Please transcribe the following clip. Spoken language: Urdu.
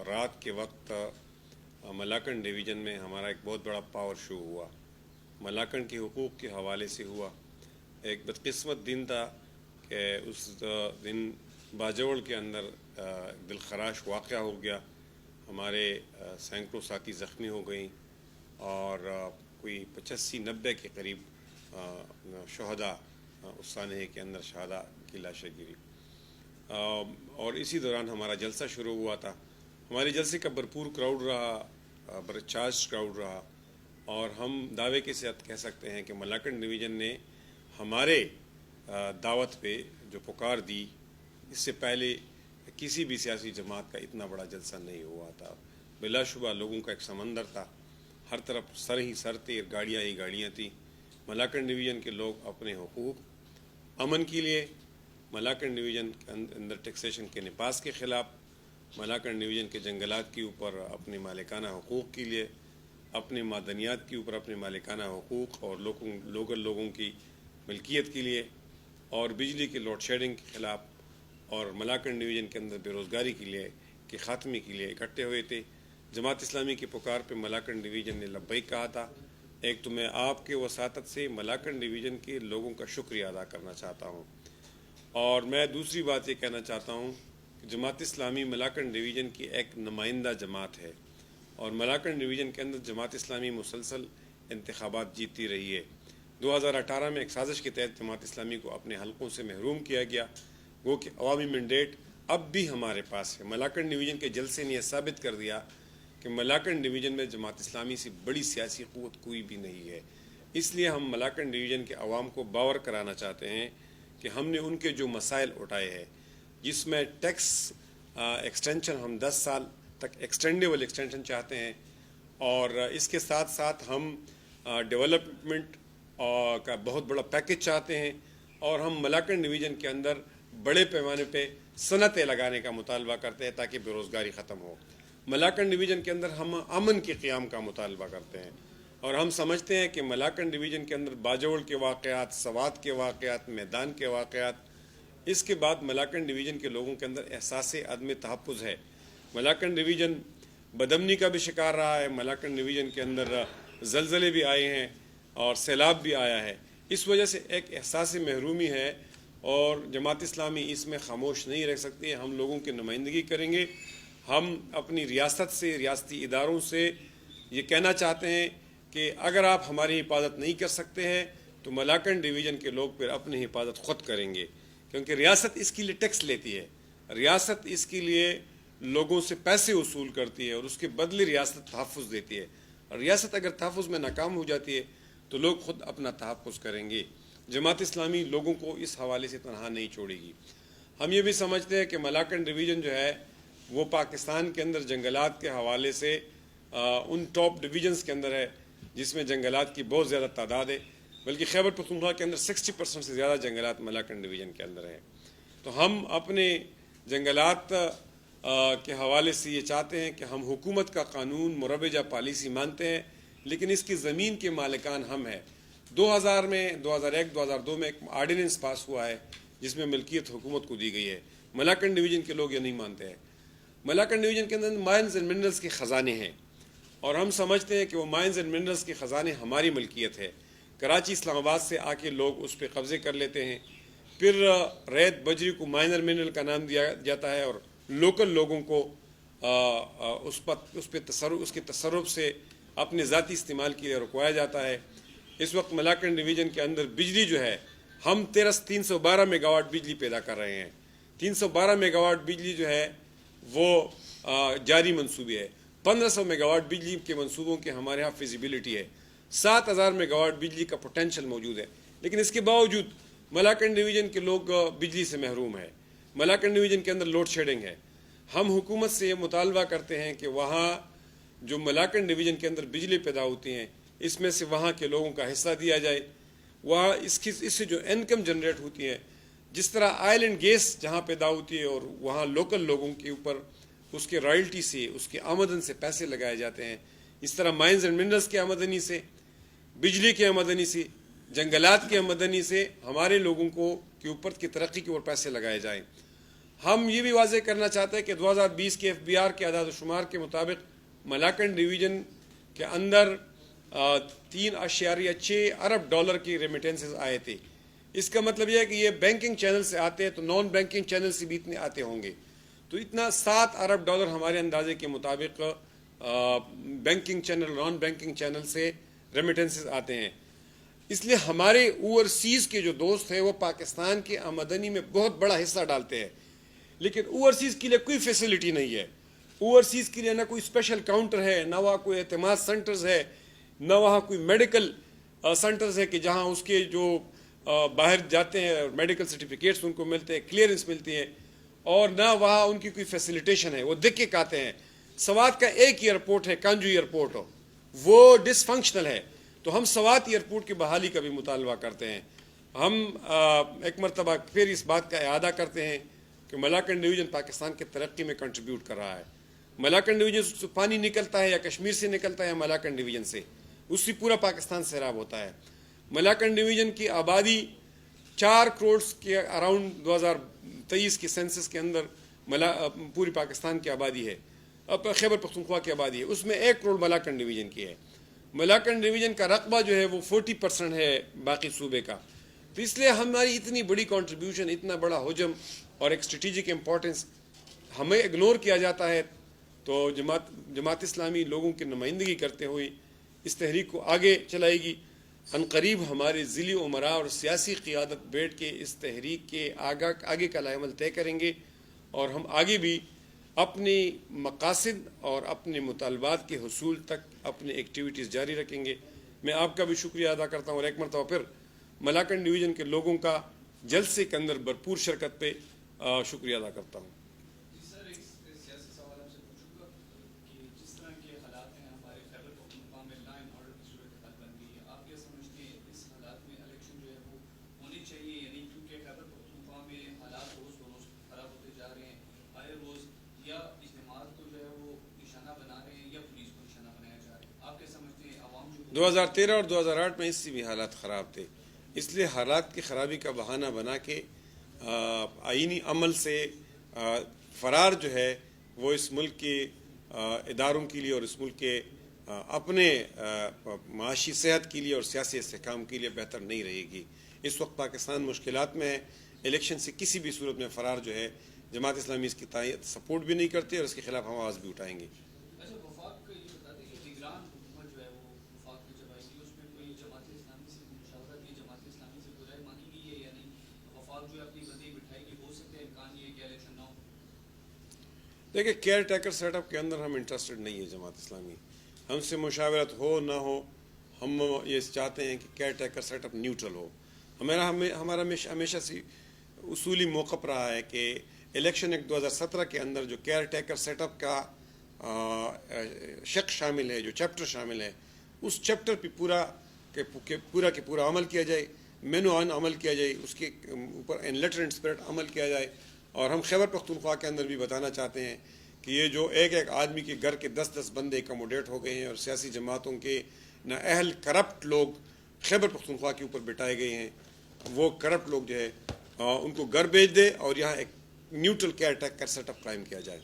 رات کے وقت ملاکنڈ ڈویژن میں ہمارا ایک بہت بڑا پاور شو ہوا. ملاکنڈ کے حقوق کے حوالے سے ہوا. ایک بدقسمت دن تھا کہ اس دن باجوڑ کے اندر دلخراش واقعہ ہو گیا. ہمارے سینکڑوں ساتھی زخمی ہو گئیں اور کوئی 85-90 کے قریب شہداء اس سانحے کے اندر شہداء کی لاشیں گری. اور اسی دوران ہمارا جلسہ شروع ہوا تھا. ہمارے جلسے کا بھرپور کراؤڈ رہا، برچارج کراؤڈ رہا، اور ہم دعوے کے ساتھ کہہ سکتے ہیں کہ ملاکنڈ ڈویژن نے ہمارے دعوت پہ جو پکار دی، اس سے پہلے کسی بھی سیاسی جماعت کا اتنا بڑا جلسہ نہیں ہوا تھا. بلا شبہ لوگوں کا ایک سمندر تھا، ہر طرف سر ہی سر تھے، گاڑیاں ہی گاڑیاں تھیں. ملاکنڈ ڈویژن کے لوگ اپنے حقوق، امن کے لیے، ملاکنڈ ڈویژن کے اندر ٹیکسیشن کے نفاذ کے خلاف، ملاکنڈ ڈویژن کے جنگلات کے اوپر اپنے مالکانہ حقوق کے لیے، اپنے معدنیات کے اوپر اپنے مالکانہ حقوق اور لوگوں کی ملکیت کے لیے، اور بجلی کے لوڈ شیڈنگ کے خلاف، اور ملاکنڈ ڈویژن کے اندر بے روزگاری کے لیے کے خاتمے کے لیے اکٹھے ہوئے تھے. جماعت اسلامی کی پکار پہ ملاکنڈ ڈویژن نے لبیک کہا تھا. ایک تو میں آپ کے وساطت سے ملاکنڈ ڈویژن کے لوگوں کا شکریہ ادا کرنا چاہتا ہوں، اور میں دوسری بات یہ کہنا چاہتا ہوں کہ جماعت اسلامی ملاکنڈ ڈویژن کی ایک نمائندہ جماعت ہے، اور ملاکنڈ ڈویژن کے اندر جماعت اسلامی مسلسل انتخابات جیتتی رہی ہے. 2018 میں ایک سازش کے تحت جماعت اسلامی کو اپنے حلقوں سے محروم کیا گیا. وہ کہ عوامی مینڈیٹ اب بھی ہمارے پاس ہے. ملاکنڈ ڈویژن کے جلسے نے یہ ثابت کر دیا کہ ملاکنڈ ڈویژن میں جماعت اسلامی سے بڑی سیاسی قوت کوئی بھی نہیں ہے. اس لیے ہم ملاکنڈ ڈویژن کے عوام کو باور کرانا چاہتے ہیں کہ ہم نے ان کے جو مسائل اٹھائے ہیں، جس میں ٹیکس ایکسٹینشن، ہم 10 سال تک ایکسٹینڈیبل ایکسٹینشن چاہتے ہیں، اور اس کے ساتھ ساتھ ہم ڈیولپمنٹ کا بہت بڑا پیکج چاہتے ہیں، اور ہم ملاکنڈ ڈویژن کے اندر بڑے پیمانے پہ صنعتیں لگانے کا مطالبہ کرتے ہیں تاکہ بے روزگاری ختم ہو. ملاکنڈ ڈویژن کے اندر ہم امن کے قیام کا مطالبہ کرتے ہیں، اور ہم سمجھتے ہیں کہ ملاکنڈ ڈویژن کے اندر باجوڑ کے واقعات، سوات کے واقعات، میدان کے واقعات، اس کے بعد ملاکنڈ ڈویژن کے لوگوں کے اندر احساس عدم تحفظ ہے. ملاکنڈ ڈویژن بدامنی کا بھی شکار رہا ہے. ملاکنڈ ڈویژن کے اندر زلزلے بھی آئے ہیں اور سیلاب بھی آیا ہے. اس وجہ سے ایک احساس محرومی ہے، اور جماعت اسلامی اس میں خاموش نہیں رہ سکتی. ہم لوگوں کی نمائندگی کریں گے. ہم اپنی ریاست سے، ریاستی اداروں سے یہ کہنا چاہتے ہیں کہ اگر آپ ہماری حفاظت نہیں کر سکتے ہیں تو ملاکنڈ ڈویژن کے لوگ پھر اپنی حفاظت خود کریں گے، کیونکہ ریاست اس کے لیے ٹیکس لیتی ہے، ریاست اس کے لیے لوگوں سے پیسے وصول کرتی ہے، اور اس کے بدلے ریاست تحفظ دیتی ہے. اور ریاست اگر تحفظ میں ناکام ہو جاتی ہے تو لوگ خود اپنا تحفظ کریں گے. جماعت اسلامی لوگوں کو اس حوالے سے تنہا نہیں چھوڑے گی. ہم یہ بھی سمجھتے ہیں کہ ملاکنڈ ڈویژن جو ہے وہ پاکستان کے اندر جنگلات کے حوالے سے ان ٹاپ ڈویژنز کے اندر ہے جس میں جنگلات کی بہت زیادہ تعداد ہے، بلکہ خیبر پختونخوا کے اندر 60% سے زیادہ جنگلات ملاکنڈ ڈویژن کے اندر ہیں. تو ہم اپنے جنگلات کے حوالے سے یہ چاہتے ہیں کہ ہم حکومت کا قانون، مروجہ پالیسی مانتے ہیں، لیکن اس کی زمین کے مالکان ہم ہیں. 2000 میں 2001-2002 میں ایک آرڈیننس پاس ہوا ہے جس میں ملکیت حکومت کو دی گئی ہے. ملاکنڈ ڈویژن کے لوگ یہ نہیں مانتے ہیں. ملاکنڈ ڈویژن کے اندر مائنز اینڈ منرلز کے خزانے ہیں، اور ہم سمجھتے ہیں کہ وہ مائنز اینڈ منرلز کے خزانے ہماری ملکیت ہے. کراچی، اسلام آباد سے آ کے لوگ اس پہ قبضے کر لیتے ہیں، پھر ریت بجری کو مائنر منرل کا نام دیا جاتا ہے، اور لوکل لوگوں کو اس کے تصرف سے اپنے ذاتی استعمال کے لیے رکوایا جاتا ہے. اس وقت ملاکنڈ ڈویژن کے اندر بجلی جو ہے، ہم 312 میگا واٹ بجلی پیدا کر رہے ہیں. 312 میگا واٹ بجلی جو ہے وہ جاری منصوبے ہے. 1500 میگا واٹ بجلی کے منصوبوں کے ہمارے ہاں فیزیبلٹی ہے. 7000 میگا واٹ بجلی کا پوٹینشل موجود ہے، لیکن اس کے باوجود ملاکنڈ ڈویژن کے لوگ بجلی سے محروم ہیں. ملاکنڈ ڈویژن کے اندر لوڈ شیڈنگ ہے. ہم حکومت سے یہ مطالبہ کرتے ہیں کہ وہاں جو ملاکنڈ ڈویژن کے اندر بجلی پیدا ہوتی ہیں، اس میں سے وہاں کے لوگوں کا حصہ دیا جائے. وہاں اس سے جو انکم جنریٹ ہوتی ہے، جس طرح آئل اینڈ گیس جہاں پیدا ہوتی ہے اور وہاں لوکل لوگوں کے اوپر اس کے رائلٹی سے، اس کے آمدن سے پیسے لگائے جاتے ہیں، اس طرح مائنز اینڈ منرلز کی آمدنی سے، بجلی کی آمدنی سے، جنگلات کی آمدنی سے ہمارے لوگوں کو کے اوپر کی ترقی کے اوپر پیسے لگائے جائیں. ہم یہ بھی واضح کرنا چاہتے ہیں کہ 2020 کے FBR کے اعداد و شمار کے مطابق ملاکنڈ ڈویژن کے اندر 3.6 ارب ڈالر کی ریمیٹنسز آئے تھے. اس کا مطلب یہ ہے کہ یہ بینکنگ چینل سے آتے ہیں تو نان بینکنگ چینل سے بھی اتنے آتے ہوں گے. تو اتنا 7 ارب ڈالر ہمارے اندازے کے مطابق banking channel non banking channel سے ریمیٹنسز آتے ہیں. اس لیے ہمارے اوورسیز کے جو دوست ہیں وہ پاکستان کی آمدنی میں بہت بڑا حصہ ڈالتے ہیں, لیکن اوورسیز کے لیے کوئی فیسلٹی نہیں ہے. اوورسیز کے لیے نہ کوئی اسپیشل کاؤنٹر ہے, نہ وہاں کوئی اعتماد سینٹرز ہے, نہ وہاں کوئی میڈیکل سینٹرز ہے کہ جہاں اس کے جو باہر جاتے ہیں میڈیکل سرٹیفکیٹس ان کو ملتے ہیں, کلیئرنس ملتی ہے, اور نہ وہاں ان کی کوئی فیسیلیٹیشن ہے. وہ دیکھ کے کہتے ہیں. سوات کا ایک ایئرپورٹ ہے, کانجو ایئرپورٹ, وہ ڈس فنکشنل ہے. تو ہم سوات ایئرپورٹ کی بحالی کا بھی مطالبہ کرتے ہیں. ہم ایک مرتبہ پھر اس بات کا اعادہ کرتے ہیں کہ ملاکنڈ ڈویژن پاکستان کی ترقی میں کنٹریبیوٹ کر رہا ہے. ملاکنڈ ڈویژن سے پانی نکلتا ہے یا کشمیر سے نکلتا ہے یا ملاکنڈ ڈویژن سے, اس سے پورا پاکستان سیراب ہوتا ہے. ملاکنڈ ڈویژن کی آبادی 4 کروڑ کے اراؤنڈ 2023 کی سینسس کے اندر پوری پاکستان کی آبادی ہے, خیبر پختونخوا کی آبادی ہے, اس میں 1 کروڑ ملاکنڈ ڈویژن کی ہے. ملاکنڈ ڈویژن کا رقبہ جو ہے وہ 40% ہے باقی صوبے کا. تو اس لیے ہماری اتنی بڑی کنٹریبیوشن, اتنا بڑا حجم اور ایک اسٹریٹجک امپورٹنس ہمیں اگنور کیا جاتا ہے. تو جماعت اسلامی لوگوں کی نمائندگی کرتے ہوئے اس تحریک کو آگے چلائے گی. عنقریب ہمارے ضلعی امراء اور سیاسی قیادت بیٹھ کے اس تحریک کے آگے کا عمل طے کریں گے, اور ہم آگے بھی اپنی مقاصد اور اپنے مطالبات کے حصول تک اپنی ایکٹیویٹیز جاری رکھیں گے. میں آپ کا بھی شکریہ ادا کرتا ہوں, اور ایک مرتبہ پھر ملاکنڈ ڈویژن کے لوگوں کا جلسے کے اندر بھرپور شرکت پہ شکریہ ادا کرتا ہوں. دو 2013 اور 2008 میں اس سے بھی حالات خراب تھے, اس لیے حالات کی خرابی کا بہانہ بنا کے آئینی عمل سے فرار جو ہے وہ اس ملک کے اداروں کے لیے اور اس ملک کے اپنے معاشی صحت کے لیے اور سیاسی استحکام کے لیے بہتر نہیں رہے گی. اس وقت پاکستان مشکلات میں ہے. الیکشن سے کسی بھی صورت میں فرار جو ہے جماعت اسلامی اس کی سپورٹ بھی نہیں کرتی, اور اس کے خلاف ہم آواز بھی اٹھائیں گے. دیکھیں, کیئر ٹیکر سیٹ اپ کے اندر ہم انٹرسٹڈ نہیں ہے. جماعت اسلامی ہم سے مشاورت ہو نہ ہو, ہم یہ چاہتے ہیں کہ caretaker set up neutral ہو. ہمارا ہمیشہ سے اصولی موقف رہا ہے کہ الیکشن ایکٹ 2017 کے اندر جو کیئر ٹیکر سیٹ اپ کا شق شامل ہے, جو چیپٹر شامل ہے, اس چیپٹر پہ پورا پورا عمل کیا جائے, مینو آن عمل کیا جائے, اس کے اوپر ان لیٹر اینڈ اسپرٹ عمل کیا جائے. اور ہم خیبر پختونخوا کے اندر بھی بتانا چاہتے ہیں کہ یہ جو ایک آدمی کے گھر کے 10 بندے اکموڈیٹ ہو گئے ہیں, اور سیاسی جماعتوں کے نااہل کرپٹ لوگ خیبر پختونخوا کے اوپر بٹھائے گئے ہیں, وہ کرپٹ لوگ جو ہے ان کو گھر بھیج دے اور یہاں ایک neutral caretaker set up قائم کیا جائے.